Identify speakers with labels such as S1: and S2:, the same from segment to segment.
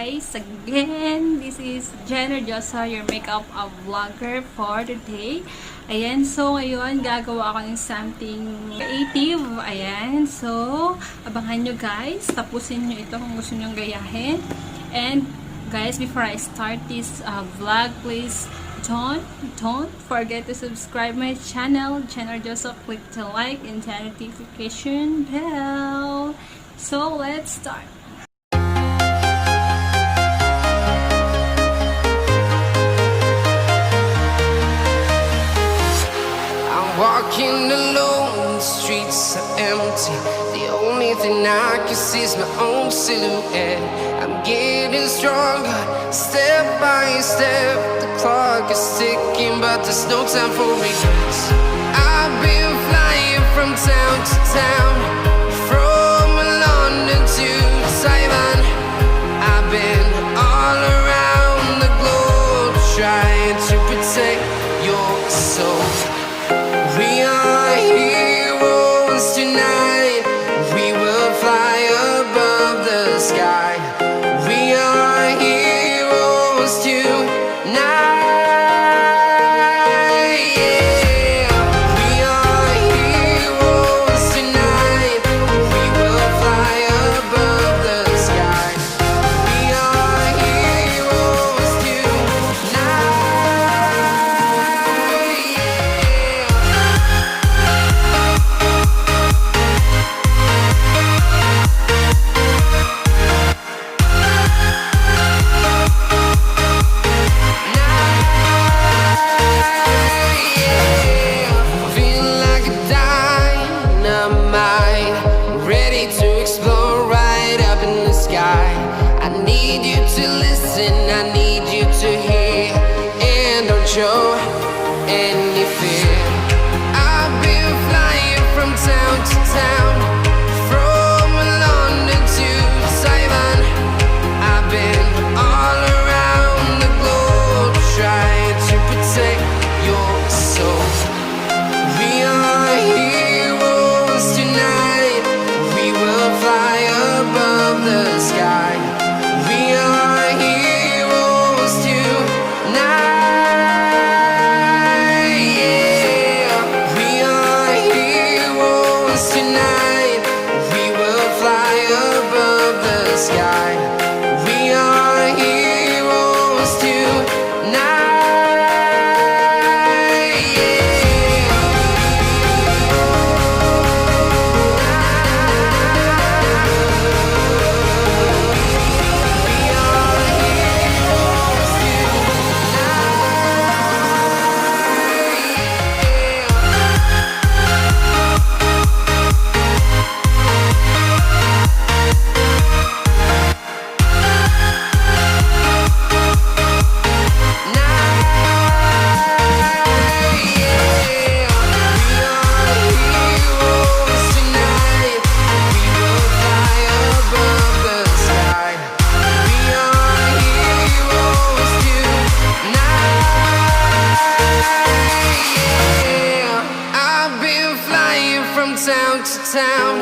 S1: guys, again, this is Jhen Ordioso, your makeup vlogger for today. Ayan, so ngayon gagawa ako ng something creative. Ayan, so abangan nyo guys, tapusin nyo ito kung gusto nyo gayahin. And guys, before I start this vlog, please don't forget to subscribe my channel, Jhen Ordioso. Click the like and the notification bell. So let's start.
S2: Walking alone, the streets are empty. The only thing I can see is my own silhouette. I'm getting stronger, step by step. The clock is ticking, but there's no time for regrets. I've been flying from town to town, from London to Taiwan. I've been all around the globe, trying to protect your soul. We are heroes tonight. We will fly above the sky. We are heroes tonight. Yeah. We are heroes tonight. We will fly above the sky. We are heroes tonight. Show any fear. I've been flying from town to town, from London to Taiwan. I've been all around the globe, trying to protect your soul. We are heroes tonight. We will fly above the sky. We are heroes tonight. Town to town,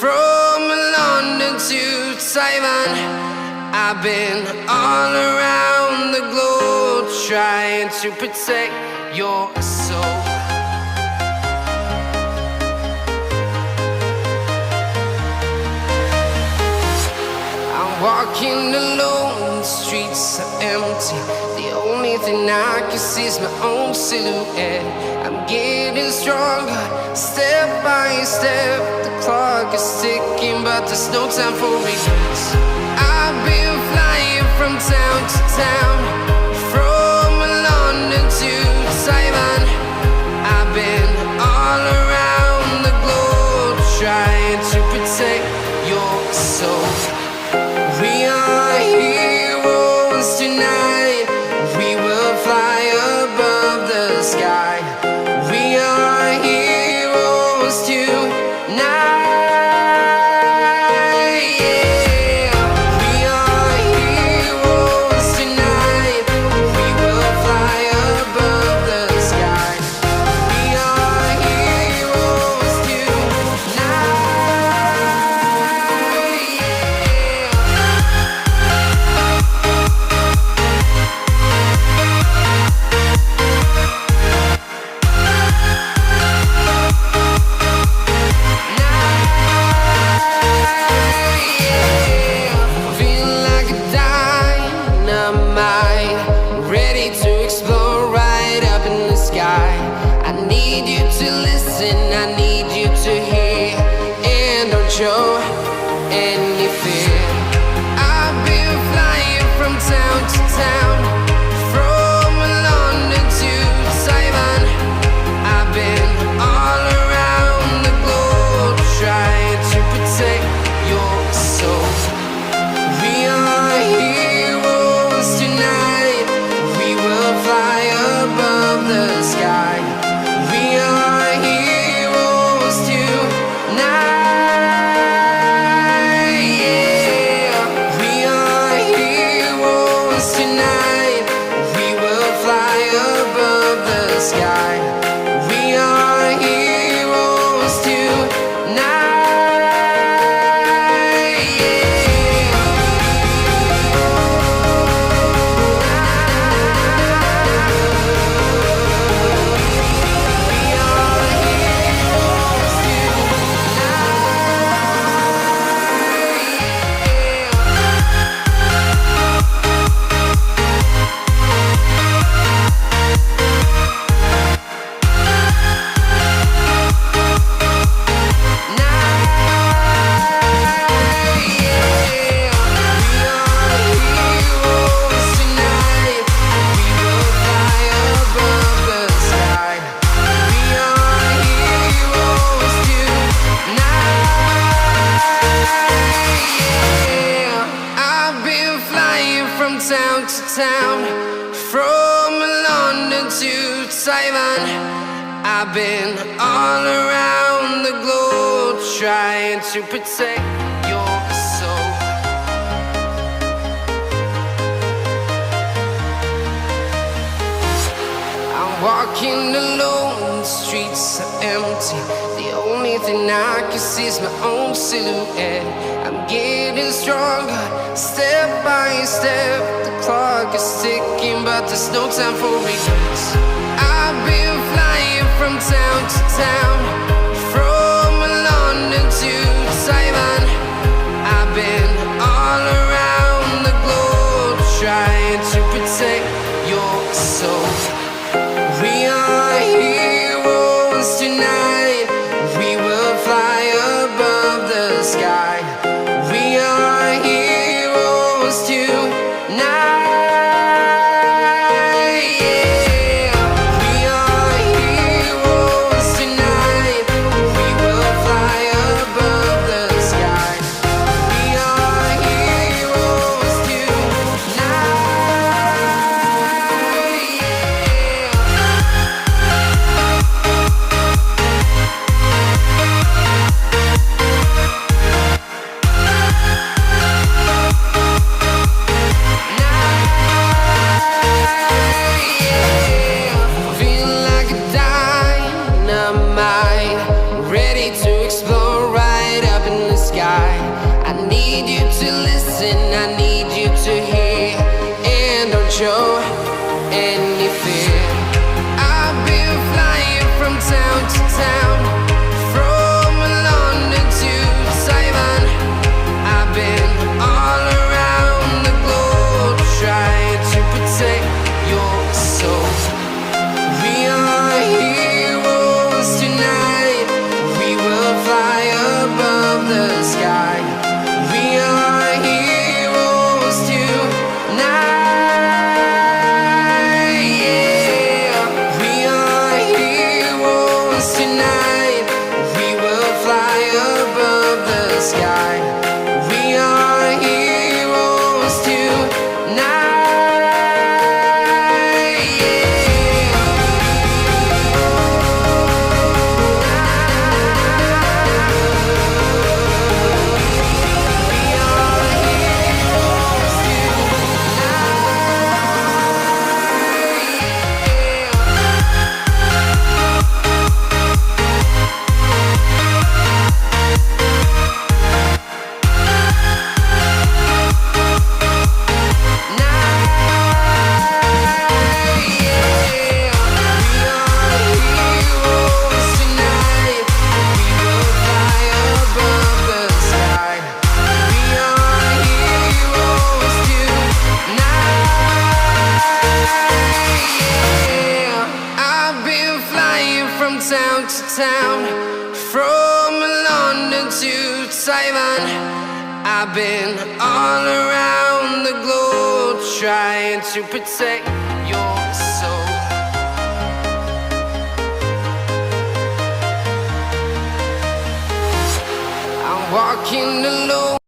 S2: from London to Taiwan. I've been all around the globe, trying to protect your soul. I'm walking alone, the streets are empty. The only thing I can see is my own silhouette. I'm getting stronger, step by step. The clock is ticking, but there's no time for regrets. I've been flying from town to town, from London to Taiwan. I've been all around the globe, trying to protect your soul. We are heroes tonight. We will fly above the sky. We are heroes tonight. Yeah. We are heroes tonight. We will fly above the sky. We are heroes tonight. Yeah. to town, from London to Taiwan. I've been all around the globe trying to protect your soul. I'm walking alone, the streets are empty. The only thing I can see is my own silhouette. I'm getting stronger, step by step. The clock is ticking, but there's no time for regrets. I've been flying from town to town, from London to Taiwan. I've been all around the globe trying to protect your soul. We are heroes tonight. We will fly above the sky. We are heroes tonight. Yeah. We are heroes tonight. We will fly above the sky. We are heroes tonight. Feel like a dynamite, ready to explode right up in the sky. I need you to listen, I need you to hear, and don't show any fear. I've been flying from town to town, from London to Taiwan. I've been all around the globe trying to protect your soul. We are heroes tonight. We will fly above the sky. We are heroes tonight. Yeah. We are heroes tonight. We will fly above the sky. We are heroes tonight. I've been flying from town to town, from London to Taiwan. I've been all around the globe trying to protect your soul. I'm walking alone.